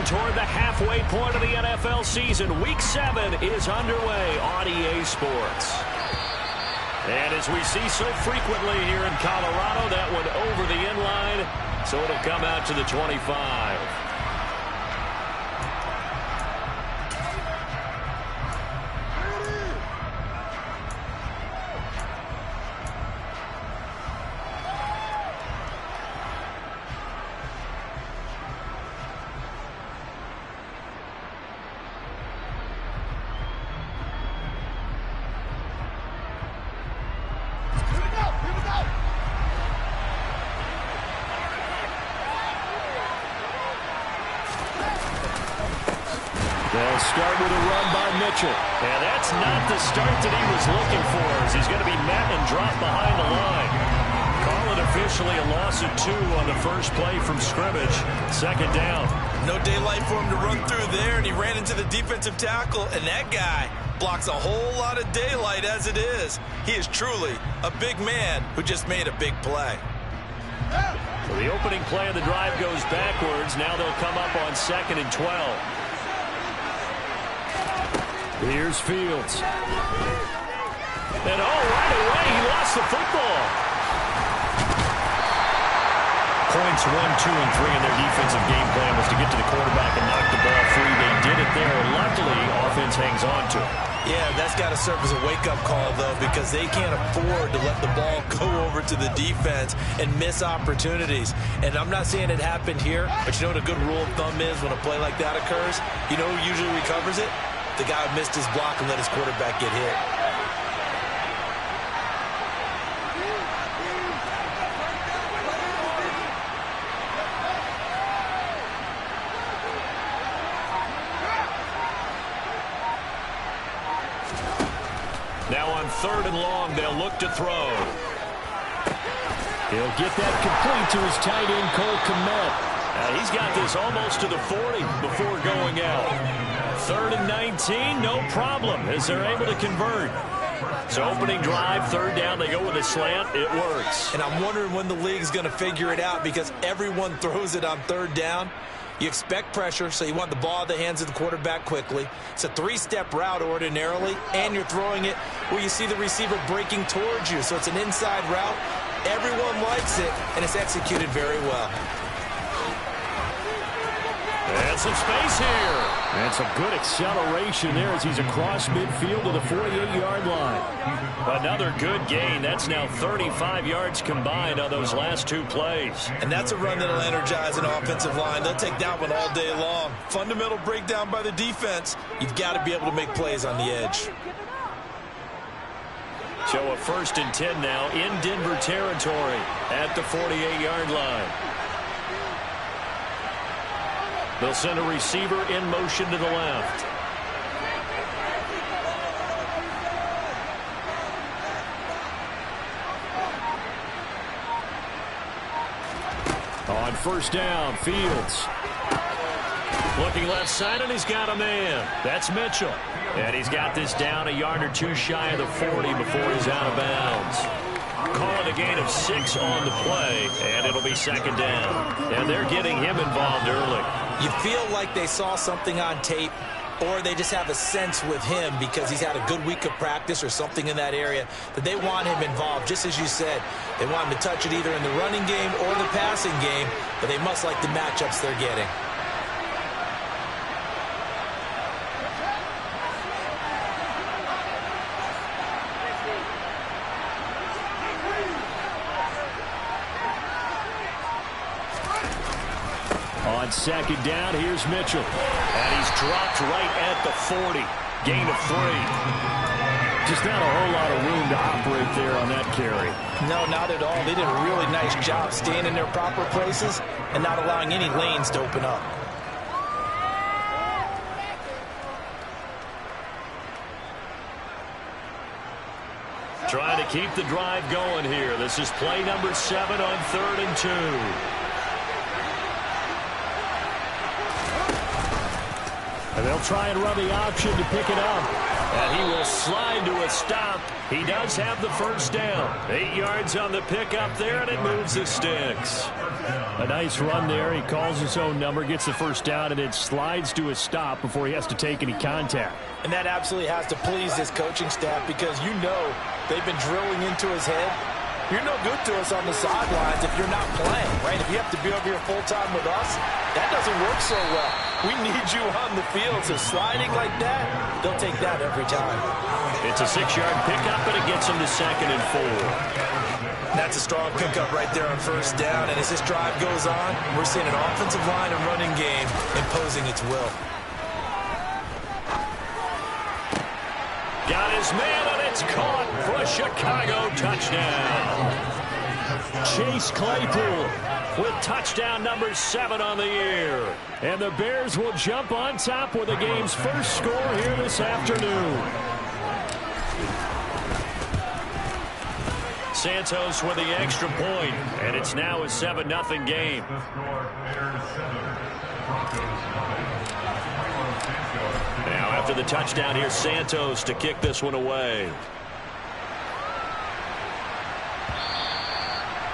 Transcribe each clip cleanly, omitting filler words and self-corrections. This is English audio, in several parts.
Moving toward the halfway point of the NFL season. Week 7 is underway on EA Sports. And as we see so frequently here in Colorado, that one over the end line, so it'll come out to the 25. They'll start with a run by Mitchell. And that's not the start that he was looking for, as he's going to be met and dropped behind the line. Call it officially a loss of 2 on the first play from scrimmage. Second down. No daylight for him to run through there, and he ran into the defensive tackle, and that guy blocks a whole lot of daylight as it is. He is truly a big man who just made a big play. So the opening play of the drive goes backwards. Now they'll come up on 2nd and 12. Here's Fields. And right away, he lost the football. Points 1, 2, and 3 in their defensive game plan was to get to the quarterback and knock the ball free. They did it there. Luckily, offense hangs on to it. Yeah, that's got to serve as a wake-up call, though, because they can't afford to let the ball go over to the defense and miss opportunities. And I'm not saying it happened here, but you know what a good rule of thumb is when a play like that occurs? You know who usually recovers it? The guy who missed his block and let his quarterback get hit. Now on 3rd and long, they'll look to throw. He'll get that complete to his tight end, Cole Kmet. He's got this almost to the 40 before going out. 3rd and 19, no problem, as they're able to convert. So opening drive, 3rd down, they go with a slant. It works. And I'm wondering when the league's going to figure it out, because everyone throws it on 3rd down. You expect pressure, so you want the ball in the hands of the quarterback quickly. It's a 3-step route ordinarily, and you're throwing it where you see the receiver breaking towards you. So it's an inside route. Everyone likes it, and it's executed very well. And some space here. And some good acceleration there as he's across midfield to the 48-yard line. Another good gain. That's now 35 yards combined on those last 2 plays. And that's a run that'll energize an offensive line. They'll take that one all day long. Fundamental breakdown by the defense. You've got to be able to make plays on the edge. So a 1st and 10 now in Denver territory at the 48-yard line. They'll send a receiver in motion to the left. On 1st down, Fields. Looking left side, and he's got a man. That's Mitchell. And he's got this down a yard or 2 shy of the 40 before he's out of bounds. Calling a gain of 6 on the play, and it'll be 2nd down. And they're getting him involved early. You feel like they saw something on tape, or they just have a sense with him because he's had a good week of practice or something in that area that they want him involved. Just as you said, they want him to touch it either in the running game or the passing game, but they must like the matchups they're getting. On 2nd down, here's Mitchell. And he's dropped right at the 40. Gain of 3. Just not a whole lot of room to operate there on that carry. No, not at all. They did a really nice job staying in their proper places and not allowing any lanes to open up. Trying to keep the drive going here. This is play number 7 on 3rd and 2. And they'll try and run the option to pick it up. And he will slide to a stop. He does have the first down. 8 yards on the pickup there, and it moves the sticks. A nice run there. He calls his own number, gets the first down, and then slides to a stop before he has to take any contact. And that absolutely has to please this coaching staff, because you know they've been drilling into his head. You're no good to us on the sidelines if you're not playing, right? If you have to be over here full-time with us, that doesn't work so well. We need you on the field, so sliding like that, they'll take that every time. It's a 6-yard pickup, and it gets him to 2nd and 4. That's a strong pickup right there on first down, and as this drive goes on, we're seeing an offensive line and running game imposing its will. Got his man, and it's caught for a Chicago touchdown. Chase Claypool With touchdown number 7 on the year. And the Bears will jump on top with the game's first score here this afternoon. Santos with the extra point, and it's now a 7-0 game. Now after the touchdown, here's Santos to kick this one away.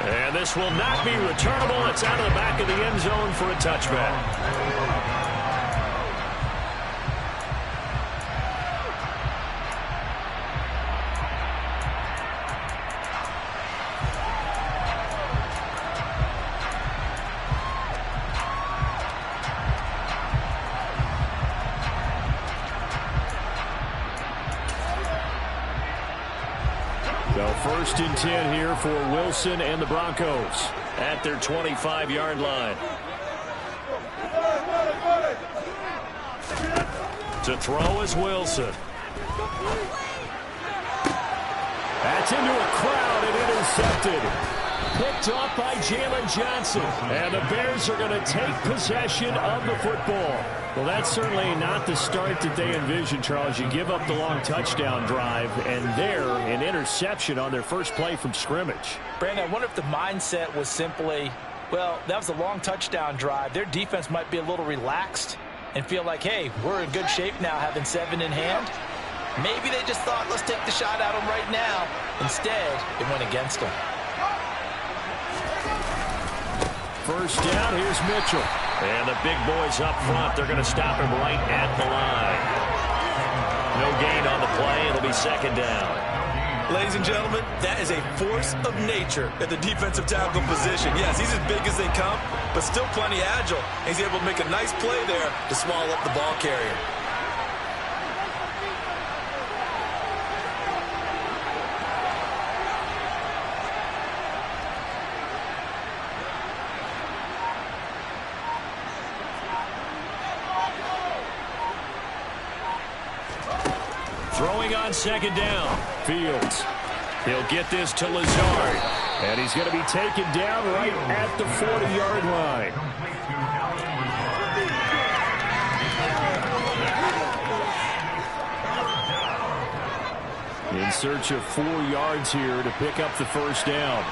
And this will not be returnable. It's out of the back of the end zone for a touchback. First and 10 here for Wilson and the Broncos at their 25-yard line. To throw is Wilson. That's into a crowd and intercepted. Picked off by Jalen Johnson. And the Bears are going to take possession of the football. Well, that's certainly not the start that they envisioned, Charles. You give up the long touchdown drive, and there, an interception on their first play from scrimmage. Brandon, I wonder if the mindset was simply, well, that was a long touchdown drive. Their defense might be a little relaxed and feel like, hey, we're in good shape now having 7 in hand. Maybe they just thought, let's take the shot at them right now. Instead, it went against them. First down, here's Mitchell. And the big boys up front, they're going to stop him right at the line. No gain on the play. It'll be 2nd down. Ladies and gentlemen, that is a force of nature at the defensive tackle position. Yes, he's as big as they come, but still plenty agile. He's able to make a nice play there to swallow up the ball carrier. Throwing on 2nd down. Fields. He'll get this to Lazard. And he's going to be taken down right at the 40-yard line. In search of 4 yards here to pick up the first down.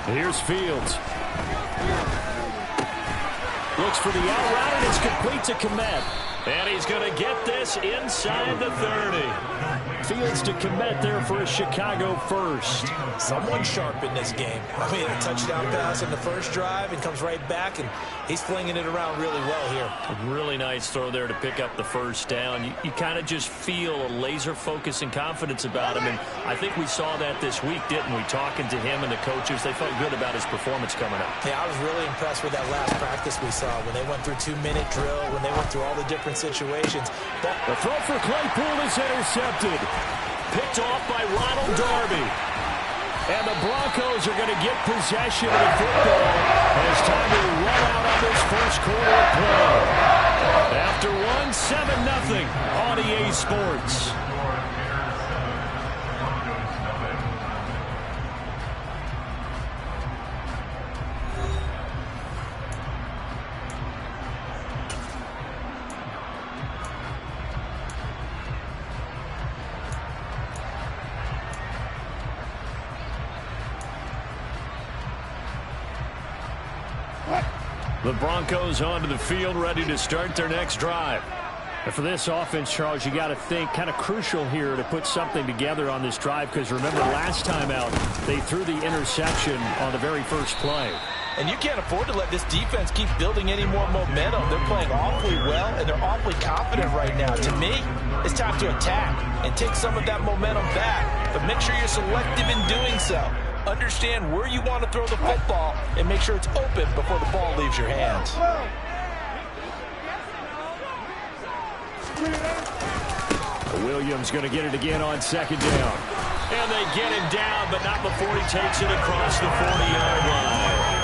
Here's Fields. Looks for the out route, and it's complete to Kmet. And he's going to get this inside the 30. Fields to Kmet there for a Chicago first. Someone sharp in this game. I mean, a touchdown pass in the first drive and comes right back, and he's flinging it around really well here. A really nice throw there to pick up the first down. You kind of just feel a laser focus and confidence about him, and I think we saw that this week, didn't we? Talking to him and the coaches, they felt good about his performance coming up. Yeah, I was really impressed with that last practice we saw when they went through 2-minute drill, when they went through all the different situations. But the throw for Claypool is intercepted. Picked off by Ronald Darby. And the Broncos are going to get possession of the football. And it's time to run out on this first quarter of play. After 7-0 on EA Sports. The Broncos onto the field, ready to start their next drive. And for this offense, Charles, you got to think kind of crucial here to put something together on this drive, because remember last time out, they threw the interception on the very first play. And you can't afford to let this defense keep building any more momentum. They're playing awfully well, and they're awfully confident right now. To me, it's time to attack and take some of that momentum back. But make sure you're selective in doing so. Understand where you want to throw the football and make sure it's open before the ball leaves your hands. Williams going to get it again on second down. And they get him down, but not before he takes it across the 40-yard line.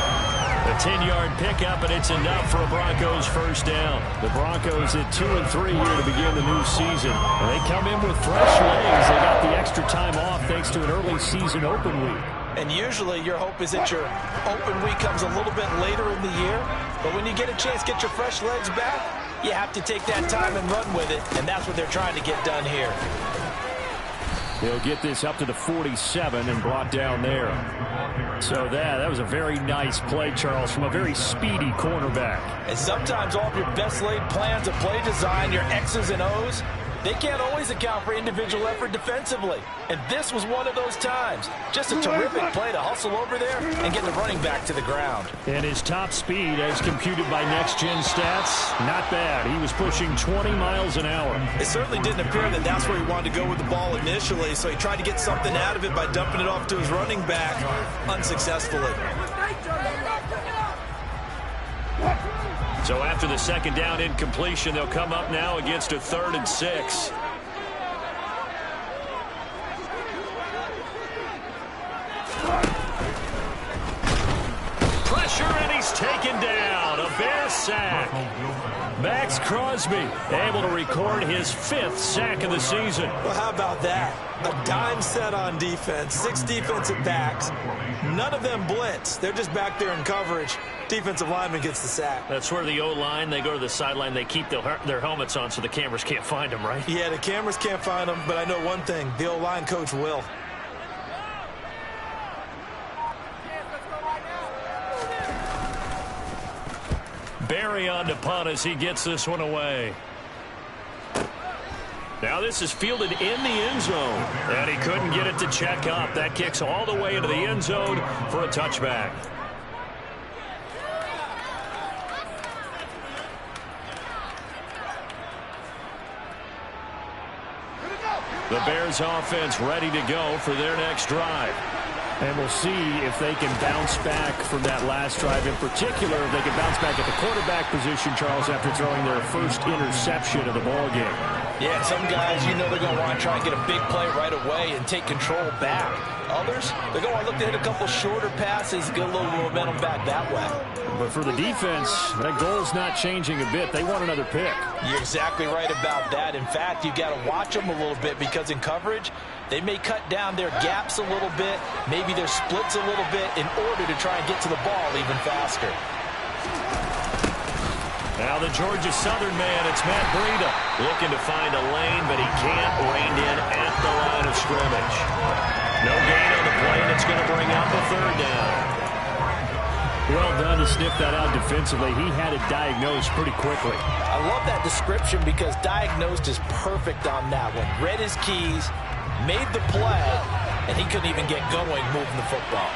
A 10-yard pickup, and it's enough for a Broncos first down. The Broncos at 2-3 here to begin the new season. And they come in with fresh legs. They got the extra time off thanks to an early season open week. And usually your hope is that your open week comes a little bit later in the year. But when you get a chance to get your fresh legs back, you have to take that time and run with it. And that's what they're trying to get done here. They'll get this up to the 47 and brought down there. So that was a very nice play, Charles, from a very speedy cornerback. And sometimes all of your best laid plans of play design, your X's and O's, they can't always account for individual effort defensively. And this was one of those times. Just a terrific play to hustle over there and get the running back to the ground. And his top speed, as computed by Next Gen Stats, not bad. He was pushing 20 miles an hour. It certainly didn't appear that that's where he wanted to go with the ball initially, so he tried to get something out of it by dumping it off to his running back unsuccessfully. So after the second down incompletion, they'll come up now against a 3rd and 6. Pressure, and he's taken down. A Bear sack. Max Crosby able to record his 5th sack of the season. Well, how about that? A dime set on defense, 6 defensive backs. None of them blitz. They're just back there in coverage. Defensive lineman gets the sack. That's where the O-line, they go to the sideline, they keep their helmets on so the cameras can't find them, right? Yeah, the cameras can't find them, but I know one thing. The O-line coach will. Barry on to punt as he gets this one away. Now this is fielded in the end zone, and he couldn't get it to check up. That kicks all the way into the end zone for a touchback. The Bears offense ready to go for their next drive. And we'll see if they can bounce back from that last drive. In particular, if they can bounce back at the quarterback position, Charles, after throwing their first interception of the ballgame. Yeah, some guys, you know they're going to want to try and get a big play right away and take control back. Others, they're going to look to hit a couple shorter passes, get a little momentum back that way. But for the defense, that goal's not changing a bit. They want another pick. You're exactly right about that. In fact, you've got to watch them a little bit because in coverage, they may cut down their gaps a little bit, maybe their splits a little bit in order to try and get to the ball even faster. Now the Georgia Southern man, it's Matt Breida, looking to find a lane, but he can't. Reined in at the line of scrimmage. No gain on the play, and it's going to bring up a 3rd down. Well done to sniff that out defensively. He had it diagnosed pretty quickly. I love that description because diagnosed is perfect on that one. Read his keys, made the play, and he couldn't even get going moving the football.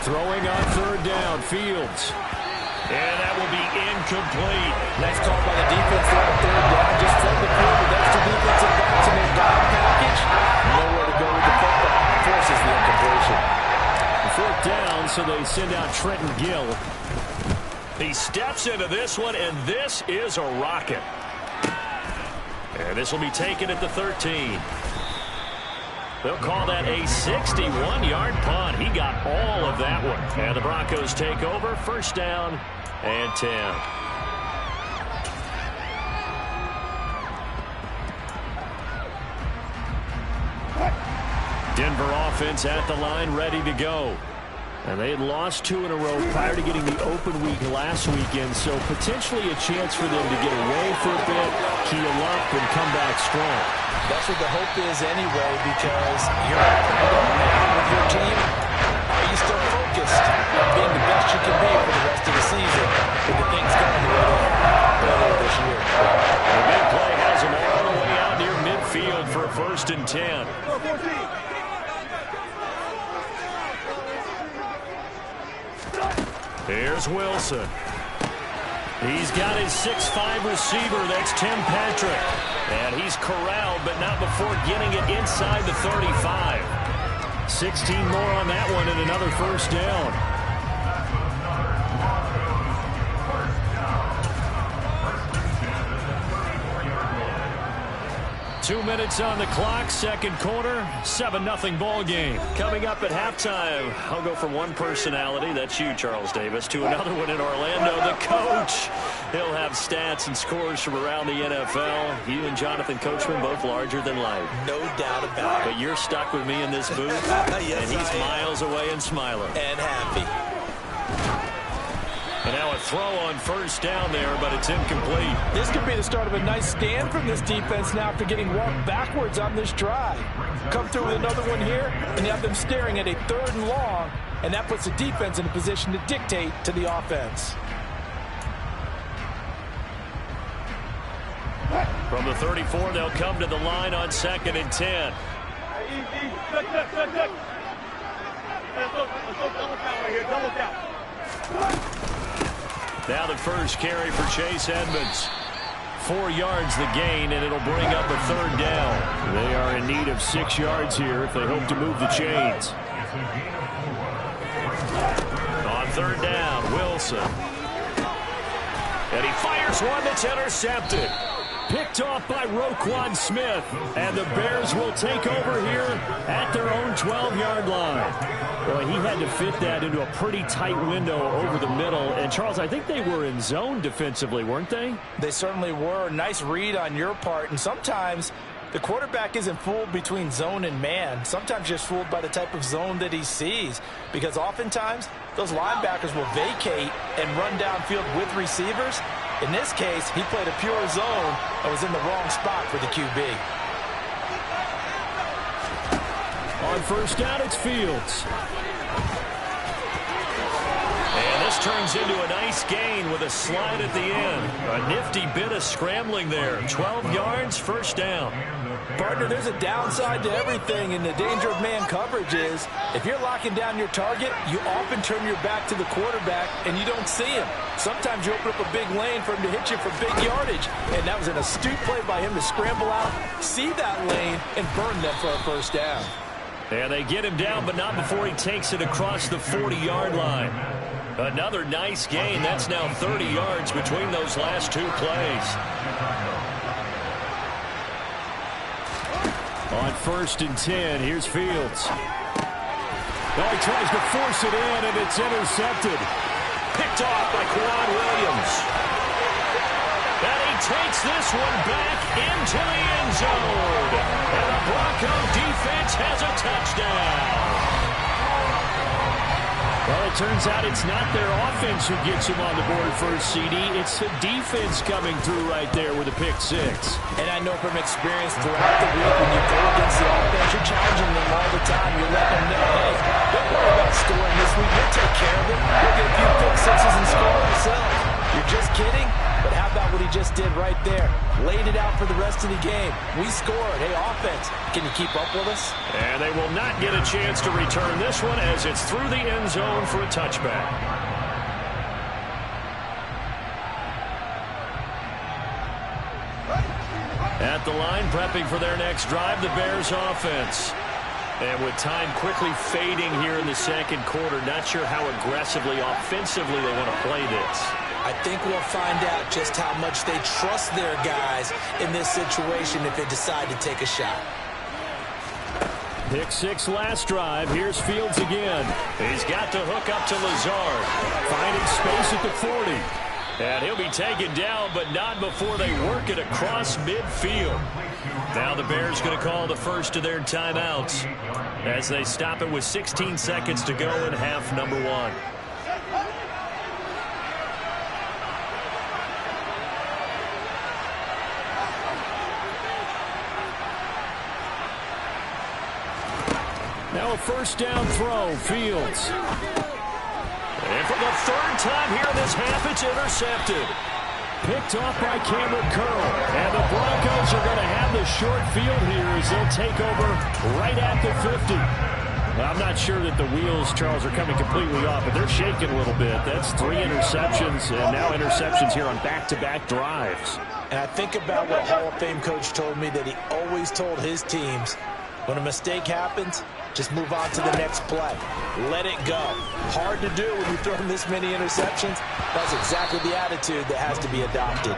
Throwing on 3rd down, Fields. And that will be incomplete. Nice call by the defense there on 3rd down. Just flip the field with extra defensive backs in their dime package. Nowhere to go with the football. Forces the incompletion. 4th down, so they send out Trenton Gill. He steps into this one, and this is a rocket. And this will be taken at the 13. They'll call that a 61-yard punt. He got all of that one. And the Broncos take over, 1st down and 10. Denver offense at the line, ready to go. And they had lost 2 in a row prior to getting the open week last weekend, so potentially a chance for them to get away for a bit, heal up, and come back strong. That's what the hope is anyway, because you're out with your team. Are you still focused on being the best you can be for the rest of the season with the things going the way they are earlier this year? The big play has them all the way out near midfield for a 1st and 10. Here's Wilson. He's got his 6'5" receiver. That's Tim Patrick. And he's corralled, but not before getting it inside the 35. 16 more on that one and another 1st down. Two minutes on the clock, 2nd quarter, 7-0 ball game. Coming up at halftime, I'll go from one personality, that's you, Charles Davis, to another one in Orlando, the coach. He'll have stats and scores from around the NFL. You and Jonathan Coachman, both larger than life. No doubt about it. But you're stuck with me in this booth, Yes, and he's miles away and smiling. And happy. And now a throw on 1st down there, but it's incomplete. This could be the start of a nice stand from this defense now after getting walked backwards on this drive. Come through with another one here, and you have them staring at a 3rd and long, and that puts the defense in a position to dictate to the offense. From the 34, they'll come to the line on 2nd and 10. Now the first carry for Chase Edmonds. 4 yards the gain, and it'll bring up a 3rd down. They are in need of 6 yards here if they hope to move the chains. On 3rd down, Wilson. And he fires one that's intercepted. Picked off by Roquan Smith, and the Bears will take over here at their own 12-yard line. Well, he had to fit that into a pretty tight window over the middle. And, Charles, I think they were in zone defensively, weren't they? They certainly were. Nice read on your part. And sometimes the quarterback isn't fooled between zone and man. Sometimes just fooled by the type of zone that he sees. Because oftentimes those linebackers will vacate and run downfield with receivers. In this case, he played a pure zone and was in the wrong spot for the QB. On 1st down, it's Fields. And this turns into a nice gain with a slide at the end. A nifty bit of scrambling there. 12 yards, 1st down. Partner, there's a downside to everything, and the danger of man coverage is if you're locking down your target, you often turn your back to the quarterback and you don't see him. Sometimes you open up a big lane for him to hit you for big yardage, and that was an astute play by him to scramble out, see that lane, and burn them for a 1st down. And they get him down, but not before he takes it across the 40-yard line. Another nice gain. That's now 30 yards between those last 2 plays. On 1st and 10, here's Fields. Well, he tries to force it in, and it's intercepted. Picked off by Quan Williams. And he takes this one back into the end zone. And the Bronco defense has a touchdown. Well, it turns out it's not their offense who gets him on the board for a CD. It's the defense coming through right there with a pick 6. And I know from experience throughout the week when you go against the offense, you're challenging them all the time. You're letting them know, hey, don't worry about scoring this week. We'll take care of it. We'll get a few pick 6s and score ourselves. You're just kidding? But how about what he just did right there? Laid it out for the rest of the game. We scored. Hey, offense, can you keep up with us? And they will not get a chance to return this one as it's through the end zone for a touchback. At the line, prepping for their next drive, the Bears offense. And with time quickly fading here in the 2nd quarter, not sure how aggressively, offensively they want to play this. I think we'll find out just how much they trust their guys in this situation if they decide to take a shot. Pick 6 last drive. Here's Fields again. He's got to hook up to Lazard. Finding space at the 40. And he'll be taken down, but not before they work it across midfield. Now the Bears going to call the first of their timeouts as they stop it with 16 seconds to go in half number 1. Now a first down throw, Fields. And for the third time here in this half, it's intercepted. Picked off by Cameron Curl. And the Broncos are going to have the short field here as they'll take over right at the 50. Well, I'm not sure that the wheels, Charles, are coming completely off, but they're shaking a little bit. That's 3 interceptions, and now interceptions here on back-to-back drives. And I think about what a Hall of Fame coach told me that he always told his teams, when a mistake happens, just move on to the next play. Let it go. Hard to do when you throw this many interceptions. That's exactly the attitude that has to be adopted.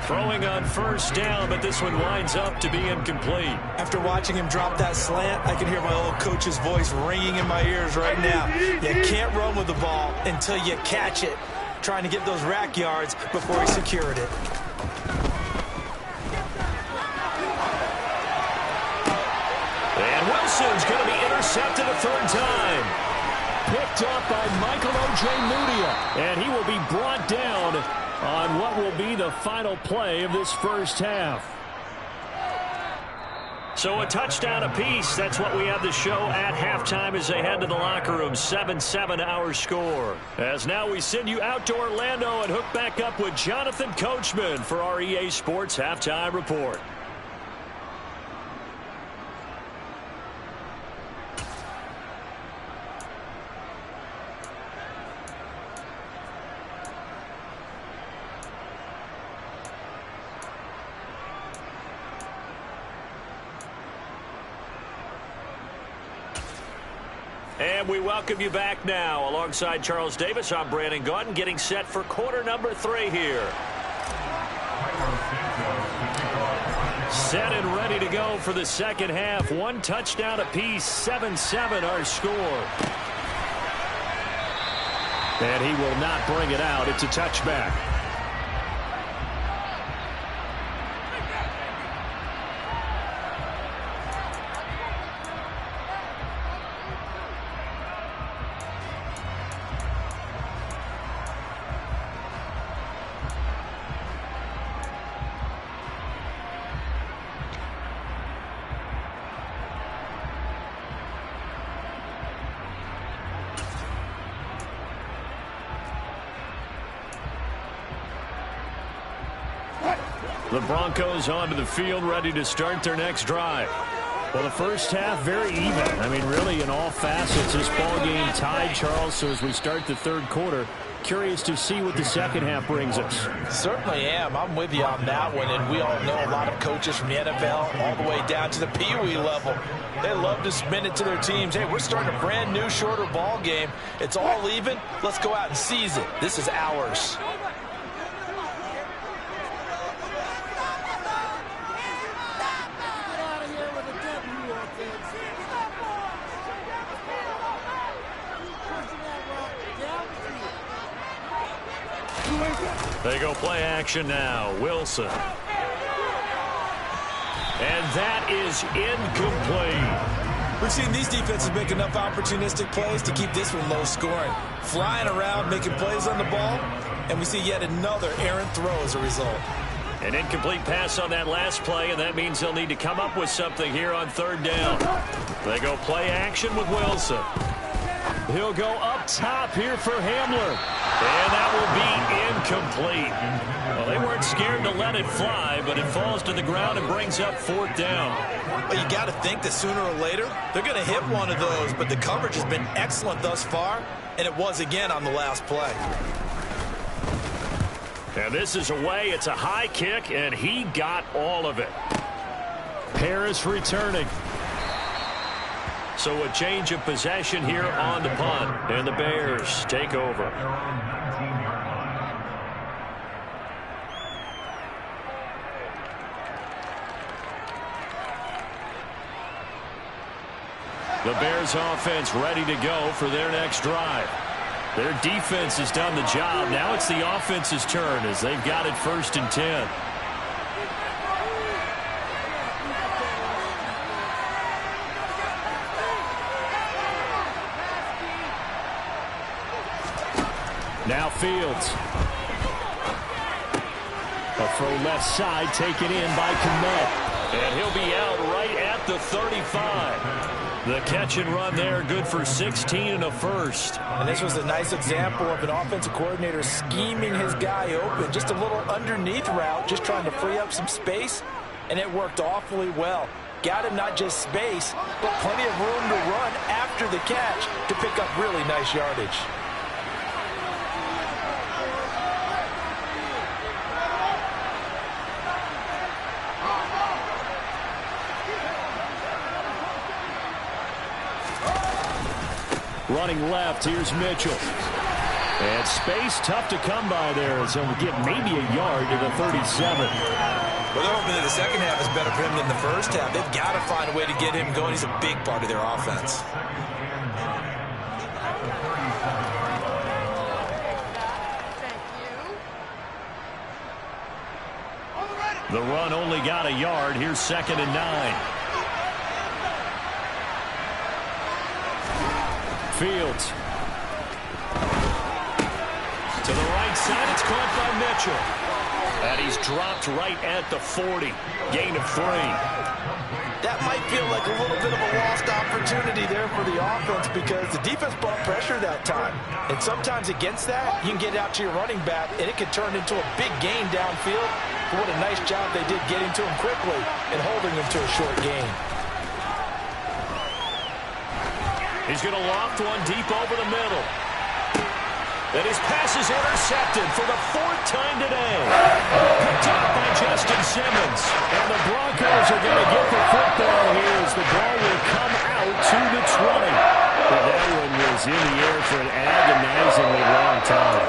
Throwing on first down, but this one winds up to be incomplete. After watching him drop that slant, I can hear my old coach's voice ringing in my ears right now. You can't run with the ball until you catch it. Trying to get those rack yards before he secured it. And Wilson's going to be intercepted a third time. Picked off by Michael Ojemudia. And he will be brought down on what will be the final play of this first half. So a touchdown apiece. That's what we have to show at halftime as they head to the locker room. 7-7 our score. As now we send you out to Orlando and hook back up with Jonathan Coachman for our EA Sports Halftime Report. And we welcome you back now. Alongside Charles Davis, I'm Brandon Gaudin, getting set for quarter number 3 here. Set and ready to go for the second half. 1 touchdown apiece, 7-7 our score. And he will not bring it out. It's a touchback. The Broncos onto the field, ready to start their next drive. Well, the first half, very even. I mean, really, in all facets, this ball game tied, Charles. So as we start the third quarter, curious to see what the second half brings us. Certainly am. I'm with you on that one. And we all know a lot of coaches from the NFL all the way down to the Pee Wee level. They love to spin it to their teams. Hey, we're starting a brand new, shorter ball game. It's all even. Let's go out and seize it. This is ours. They go play action now. Wilson. And that is incomplete. We've seen these defenses make enough opportunistic plays to keep this one low scoring. Flying around, making plays on the ball, and we see yet another errant throw as a result. An incomplete pass on that last play, and that means they'll need to come up with something here on third down. They go play action with Wilson. He'll go up top here for Hamler. And that will be incomplete. Well, they weren't scared to let it fly, but it falls to the ground and brings up fourth down. Well, you got to think that sooner or later, they're going to hit one of those, but the coverage has been excellent thus far, and it was again on the last play. And this is away. It's a high kick, and he got all of it. Harris returning. So a change of possession here on the punt, and the Bears take over. The Bears offense ready to go for their next drive. Their defense has done the job. Now it's the offense's turn as they've got it 1st and 10. Now Fields. A throw left side taken in by Kmet. And he'll be out right at the 35. The catch and run there, good for 16 and a first. And this was a nice example of an offensive coordinator scheming his guy open. Just a little underneath route, just trying to free up some space, and it worked awfully well. Got him not just space, but plenty of room to run after the catch to pick up really nice yardage. Running left, here's Mitchell. And space tough to come by there, so we get maybe a yard to the 37. Well, they're hoping that the second half is better for him than the first half. They've got to find a way to get him going. He's a big part of their offense. The run only got a yard. Here's 2nd and 9. Fields. To the right side, it's caught by Mitchell. And he's dropped right at the 40. Gain of 3. That might feel like a little bit of a lost opportunity there for the offense because the defense brought pressure that time. And sometimes against that, you can get out to your running back, and it could turn into a big gain downfield. But what a nice job they did getting to him quickly and holding him to a short gain. He's going to loft one deep over the middle. And his pass is intercepted for the 4th time today. Picked up by Justin Simmons. And the Broncos are going to get the football here as the ball will come out to the 20. But that one was in the air for an agonizingly long time.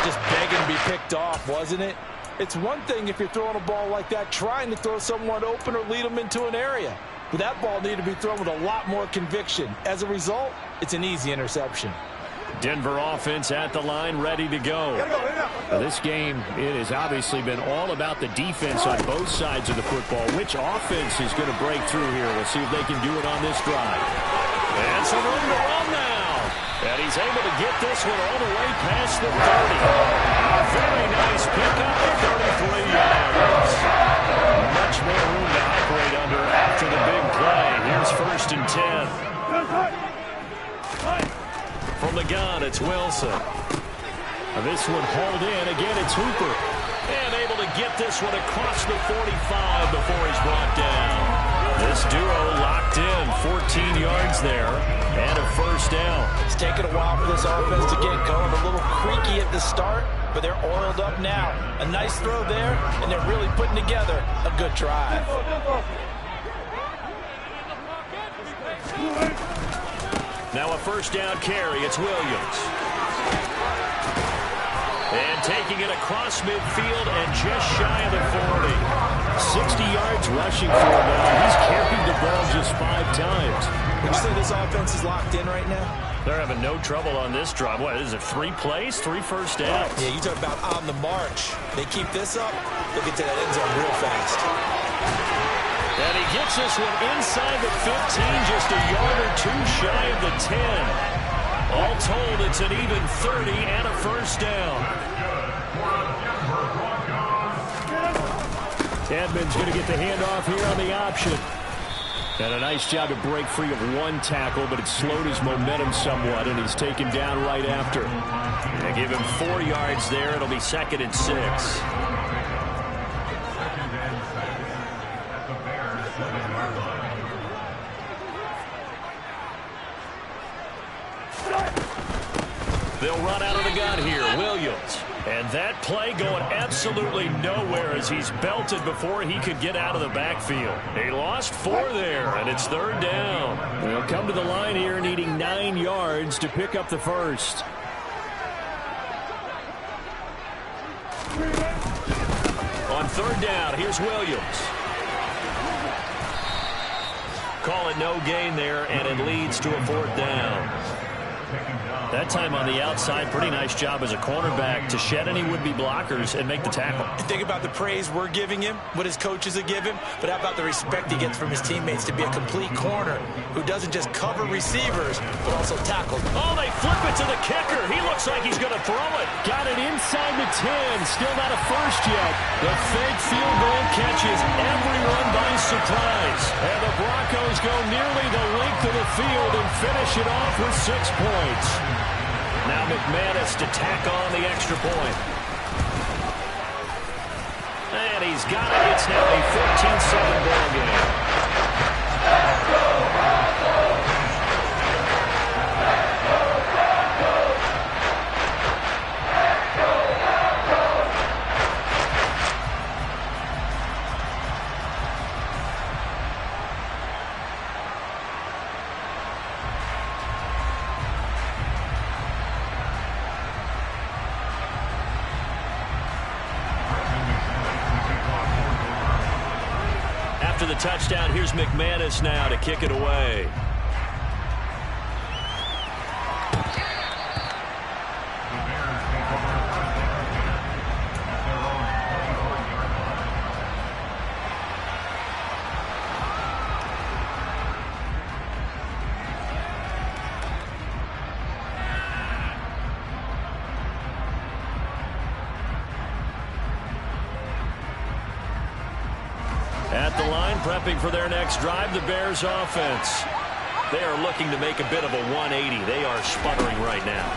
Just begging to be picked off, wasn't it? It's one thing if you're throwing a ball like that, trying to throw someone open or lead them into an area. But that ball needed to be thrown with a lot more conviction. As a result, it's an easy interception. Denver offense at the line, ready to go. Now, this game, it has obviously been all about the defense on both sides of the football. Which offense is going to break through here? We'll see if they can do it on this drive. And some room to run now. And he's able to get this one all the way past the 30. Very nice pickup at 33 yards. Much more room to operate under after the big play. Here's 1st and 10. From the gun, it's Wilson. Now this one hauled in. Again, it's Hooper. And able to get this one across the 45 before he's brought down. This duo locked in. 14 yards there. And a 1st down. It's taken a while for this offense to get going. A little creaky at the start, but they're oiled up now. A nice throw there, and they're really putting together a good drive. Now a 1st down carry. It's Williams. And taking it across midfield and just shy of the 40. 60 yards rushing for him now. He's carried the ball just 5 times. Would you say this offense is locked in right now? They're having no trouble on this drive. What is it, 3 plays, 3 first downs? Yeah, you talk about on the march. They keep this up, they'll get to that end zone real fast. And he gets this one inside the 15, just a yard or 2 shy of the 10. All told, it's an even 30 and a 1st down. Edmonds going to get the handoff here on the option. And a nice job to break free of 1 tackle, but it slowed his momentum somewhat, and he's taken down right after. They give him 4 yards there. It'll be 2nd and 6. They'll run out of the gun here. Williams. And that play going absolutely nowhere as he's belted before he could get out of the backfield. He lost 4 there, and it's 3rd down. They'll come to the line here needing 9 yards to pick up the 1st. On 3rd down, here's Williams. Call it no gain there, and it leads to a 4th down. That time on the outside, pretty nice job as a cornerback to shed any would-be blockers and make the tackle. You think about the praise we're giving him, what his coaches are giving, but how about the respect he gets from his teammates to be a complete corner who doesn't just cover receivers, but also tackle. Oh, they flip it to the kicker. He looks like he's going to throw it. Got it inside the 10. Still not a first yet. The fake field goal catches everyone by surprise. And the Broncos go nearly the length of the field and finish it off with 6 points. Now McManus to tack on the extra point. And he's got it. It's now a 14-7 ball game. After the touchdown, here's McManus now to kick it away. At the line, prepping for their next drive, the Bears offense. They are looking to make a bit of a 180. They are sputtering right now.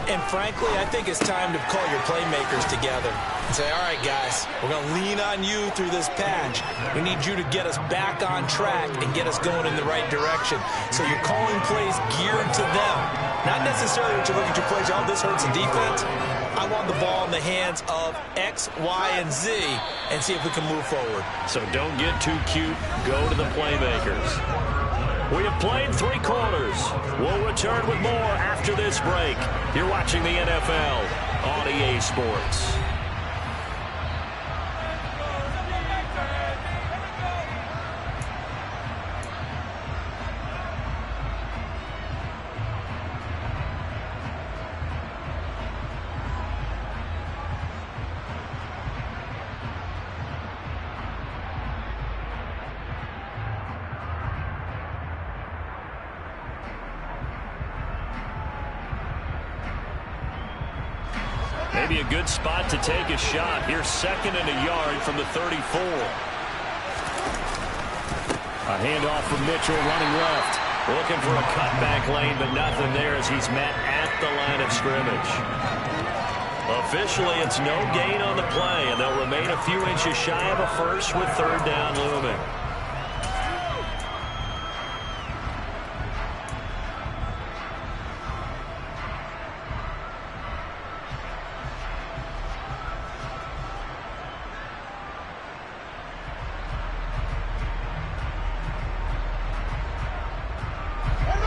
And frankly, I think it's time to call your playmakers together and say, all right, guys, we're going to lean on you through this patch. We need you to get us back on track and get us going in the right direction. So you're calling plays geared to them. Not necessarily what you look at your plays, oh, this hurts the defense. I want the ball in the hands of X, Y, and Z and see if we can move forward. So don't get too cute. Go to the playmakers. We have played 3 quarters. We'll return with more after this break. You're watching the NFL on EA Sports. Maybe a good spot to take a shot. Here's 2nd and a yard from the 34. A handoff from Mitchell running left. Looking for a cutback lane, but nothing there as he's met at the line of scrimmage. Officially, it's no gain on the play, and they'll remain a few inches shy of a first with 3rd down looming.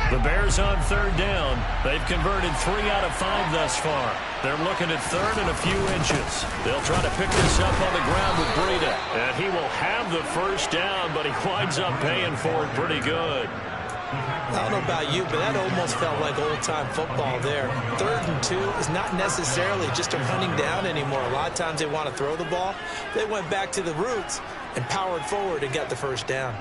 The Bears on 3rd down. They've converted 3 out of 5 thus far. They're looking at 3rd and a few inches. They'll try to pick this up on the ground with Breida. And he will have the 1st down, but he winds up paying for it pretty good. I don't know about you, but that almost felt like old-time football there. 3rd and 2 is not necessarily just a running down anymore. A lot of times they want to throw the ball. They went back to the roots and powered forward and got the 1st down.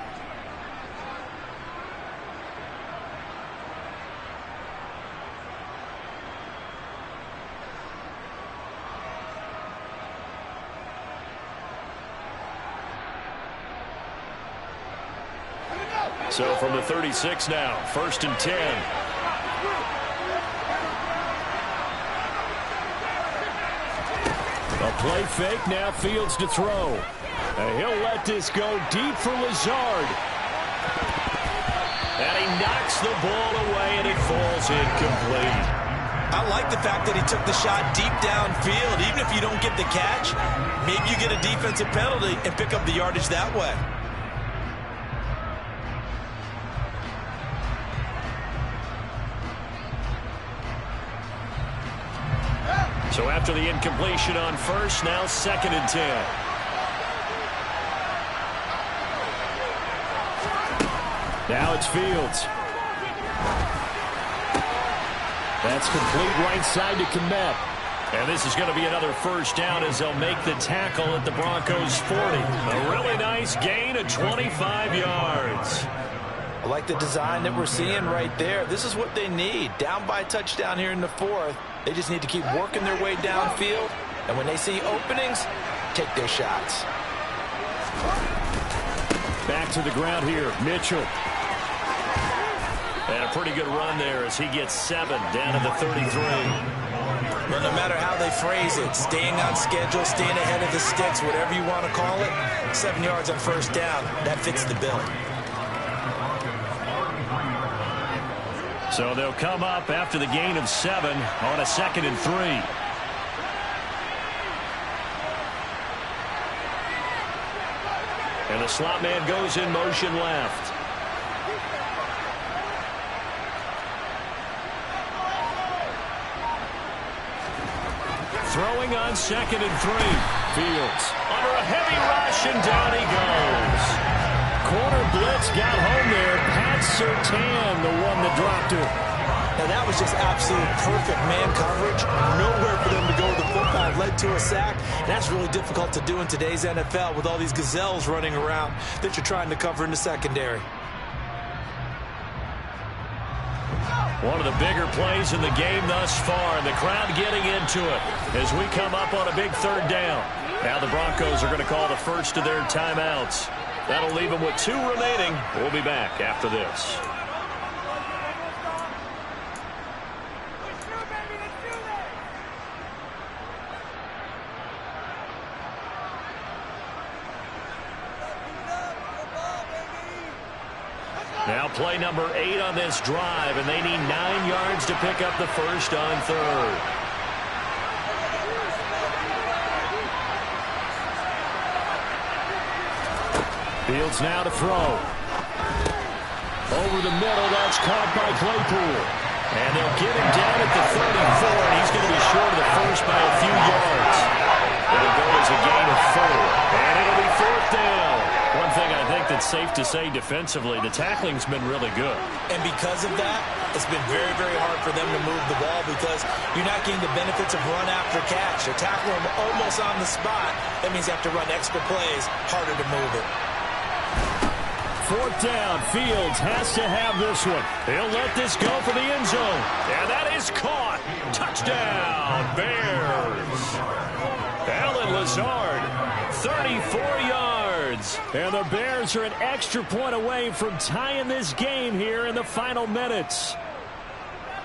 So from the 36 now, 1st and 10. A play fake, now Fields to throw. And he'll let this go deep for Lazard. And he knocks the ball away, and it falls incomplete. I like the fact that he took the shot deep downfield. Even if you don't get the catch, maybe you get a defensive penalty and pick up the yardage that way. So after the incompletion on 1st, now 2nd and 10. Now it's Fields. That's complete right side to Kmet. And this is going to be another first down as they'll make the tackle at the Broncos' 40. A really nice gain of 25 yards. I like the design that we're seeing right there. This is what they need. Down by a touchdown here in the fourth. They just need to keep working their way downfield. And when they see openings, take their shots. Back to the ground here, Mitchell. And a pretty good run there as he gets 7 down to the 33. Well, no matter how they phrase it, staying on schedule, staying ahead of the sticks, whatever you want to call it, 7 yards on first down, that fits the bill. So they'll come up after the gain of 7 on a 2nd and 3. And the slot man goes in motion left. Throwing on 2nd and 3. Fields under a heavy rush, and down he goes. Corner blitz got home there. Pat Surtain, the one that dropped it. Now that was just absolute perfect man coverage. Nowhere for them to go with the football. Led to a sack. That's really difficult to do in today's NFL with all these gazelles running around that you're trying to cover in the secondary. One of the bigger plays in the game thus far, and the crowd getting into it as we come up on a big 3rd down. Now the Broncos are going to call the first of their timeouts. That'll leave them with 2 remaining. We'll be back after this. Now play number 8 on this drive, and they need 9 yards to pick up the first on 3rd. Fields now to throw. Over the middle, that's caught by Claypool. And they'll get him down at the 34, and he's going to be short of the first by a few yards. It'll go as a gain of 4, and it'll be 4th down. One thing I think that's safe to say defensively, the tackling's been really good. And because of that, it's been very, very hard for them to move the ball because you're not getting the benefits of run after catch. You're tackling them almost on the spot. That means you have to run extra plays, harder to move it. 4th down. Fields has to have this one. He'll let this go for the end zone. And that is caught. Touchdown, Bears. Allen Lazard, 34 yards. And the Bears are an extra point away from tying this game here in the final minutes.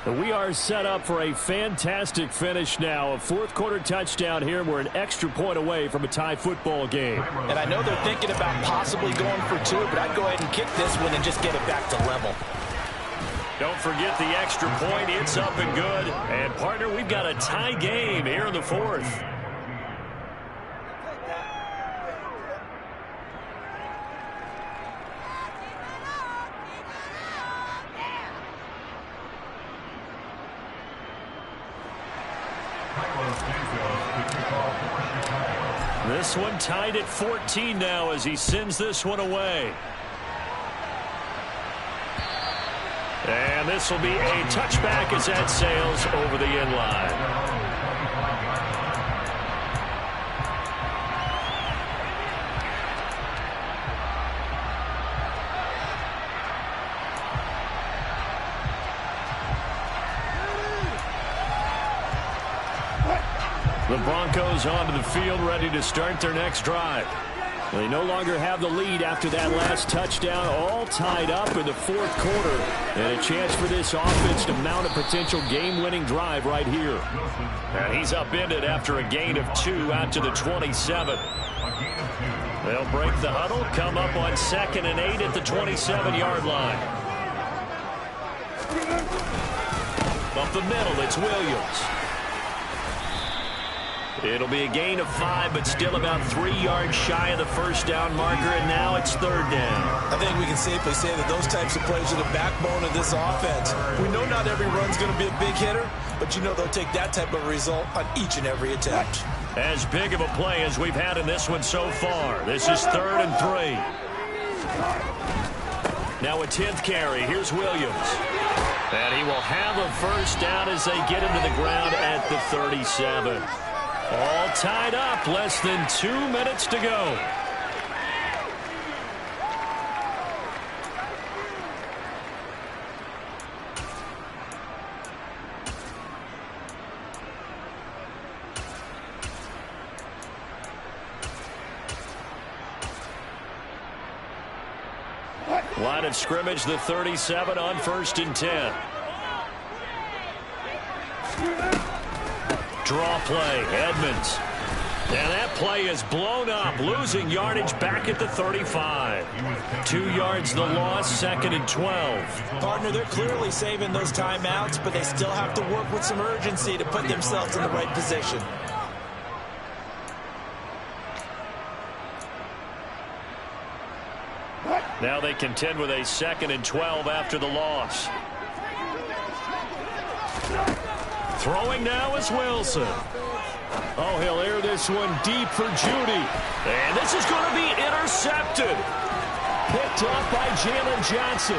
We are set up for a fantastic finish now. A 4th quarter touchdown here. We're an extra point away from a tie football game. And I know they're thinking about possibly going for 2, but I'd go ahead and kick this one and just get it back to level. Don't forget the extra point. It's up and good. And, partner, we've got a tie game here in the 4th. This one tied at 14 now as he sends this one away. And this will be a touchback as that sails over the end line. The Broncos onto the field ready to start their next drive. They no longer have the lead after that last touchdown, all tied up in the 4th quarter. And a chance for this offense to mount a potential game-winning drive right here. And he's upended after a gain of 2 out to the 27. They'll break the huddle, come up on 2nd and 8 at the 27-yard line. Up the middle, it's Williams. It'll be a gain of 5, but still about 3 yards shy of the first down marker, and now it's 3rd down. I think we can safely say that those types of plays are the backbone of this offense. We know not every run's going to be a big hitter, but you know they'll take that type of result on each and every attempt. As big of a play as we've had in this one so far. This is 3rd and 3. Now a 10th carry. Here's Williams. And he will have a first down as they get him to the ground at the 37. All tied up, less than 2 minutes to go. Line of scrimmage, the 37 on 1st and 10. Draw play, Edmonds. And that play is blown up, losing yardage back at the 35. 2 yards the loss, 2nd and 12. Partner, they're clearly saving those timeouts, but they still have to work with some urgency to put themselves in the right position. Now they contend with a 2nd and 12 after the loss. Throwing now is Wilson. Oh, he'll air this one deep for Judy. And this is going to be intercepted. Picked off by Jalen Johnson.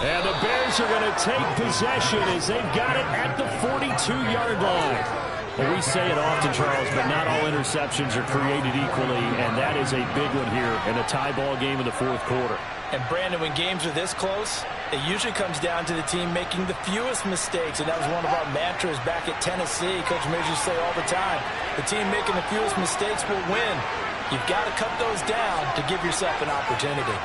And the Bears are going to take possession as they've got it at the 42-yard line. Well, we say it often, Charles, but not all interceptions are created equally, and that is a big one here in a tie ball game in the 4th quarter. And, Brandon, when games are this close, it usually comes down to the team making the fewest mistakes, and that was one of our mantras back at Tennessee. Coach Mears used to say all the time, the team making the fewest mistakes will win. You've got to cut those down to give yourself an opportunity.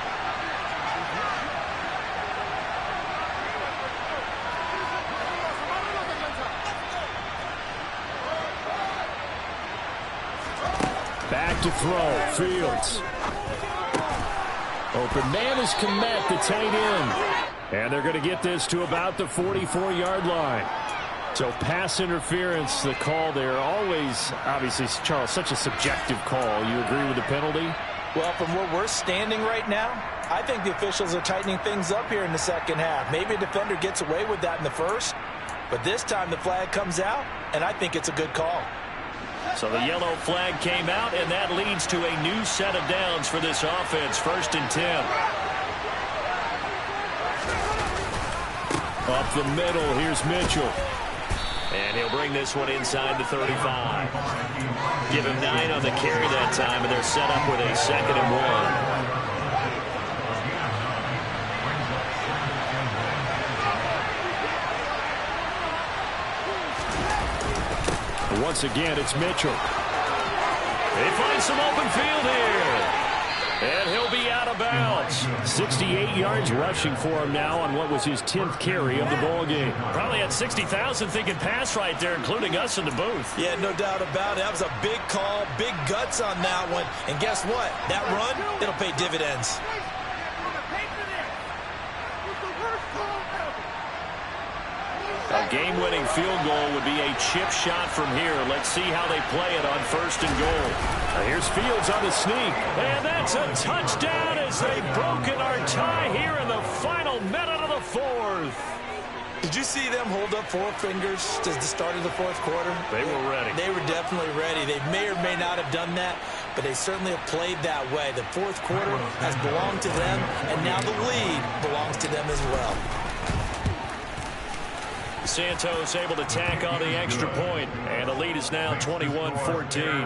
Back to throw, Fields. Open man is Kmet, the tight end. And they're going to get this to about the 44-yard line. So pass interference, the call there. Always, obviously, Charles, such a subjective call. You agree with the penalty? Well, from where we're standing right now, I think the officials are tightening things up here in the 2nd half. Maybe a defender gets away with that in the 1st, but this time the flag comes out, and I think it's a good call. So the yellow flag came out, and that leads to a new set of downs for this offense. 1st and 10. Up the middle, here's Mitchell. And he'll bring this one inside the 35. Give him 9 on the carry that time, and they're set up with a 2nd and 1. Once again, it's Mitchell. They find some open field here. And he'll be out of bounds. 68 yards rushing for him now on what was his 10th carry of the ball game. Probably had 60,000 thinking pass right there, including us in the booth. Yeah, no doubt about it. That was a big call, big guts on that one. And guess what? That run, it'll pay dividends. A game-winning field goal would be a chip shot from here. Let's see how they play it on 1st and goal. Here's Fields on the sneak. And that's a touchdown as they've broken our tie here in the final minute of the 4th. Did you see them hold up 4 fingers to the start of the 4th quarter? They were ready. They were definitely ready. They may or may not have done that, but they certainly have played that way. The 4th quarter has belonged to them, and now the lead belongs to them as well. Santos able to tack on the extra point, and the lead is now 21-14.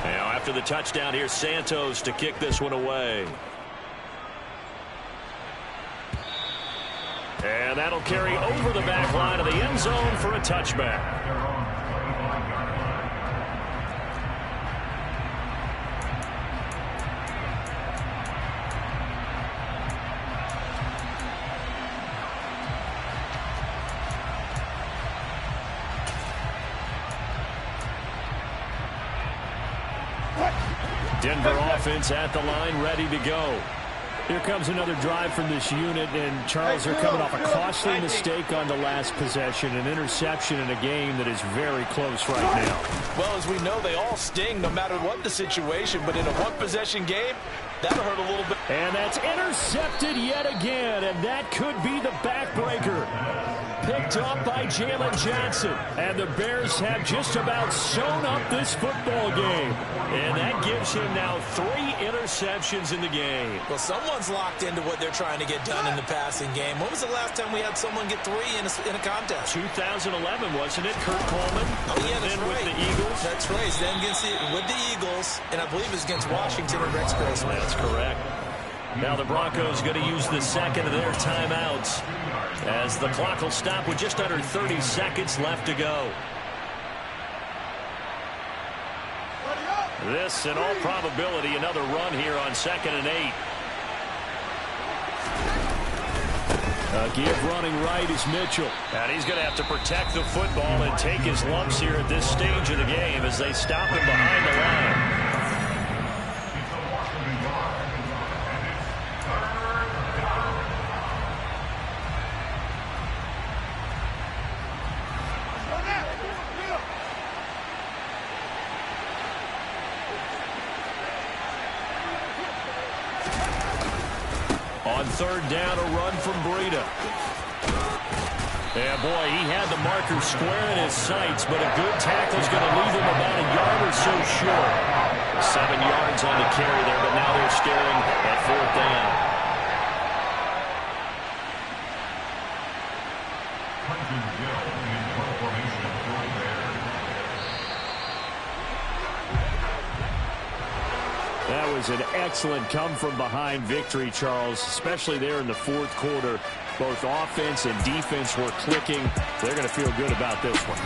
Now after the touchdown, here's Santos to kick this one away. And that'll carry over the back line of the end zone for a touchback. Denver offense at the line, ready to go. Here comes another drive from this unit, and Charles, they're coming off a costly mistake on the last possession, an interception in a game that is very close right now. Well, as we know, they all sting no matter what the situation, but in a one-possession game, that'll hurt a little bit. And that's intercepted yet again, and that could be the backbreaker. Picked up by Jalen Johnson, and the Bears have just about sewn up this football game. And that gives him now 3 interceptions in the game. Well, someone's locked into what they're trying to get done in the passing game. When was the last time we had someone get 3 in a contest? 2011, wasn't it? Kurt Coleman. Oh, yeah, that's then right. With the Eagles. That's right. Then with the Eagles, and I believe it was against Washington or Rex Grossman. That's correct. Now the Broncos going to use the second of their timeouts as the clock will stop with just under 30 seconds left to go. This, in all probability, another run here on 2nd and 8. Give running right is Mitchell. And he's going to have to protect the football and take his lumps here at this stage of the game as they stop him behind the line. On 3rd down, a run from Breida. Yeah, boy, he had the marker square in his sights, but a good tackle is going to leave him about a yard or so short. 7 yards on the carry there, but now they're staring at 4th down. That was an excellent come-from-behind victory, Charles, especially there in the 4th quarter. Both offense and defense were clicking. They're going to feel good about this one.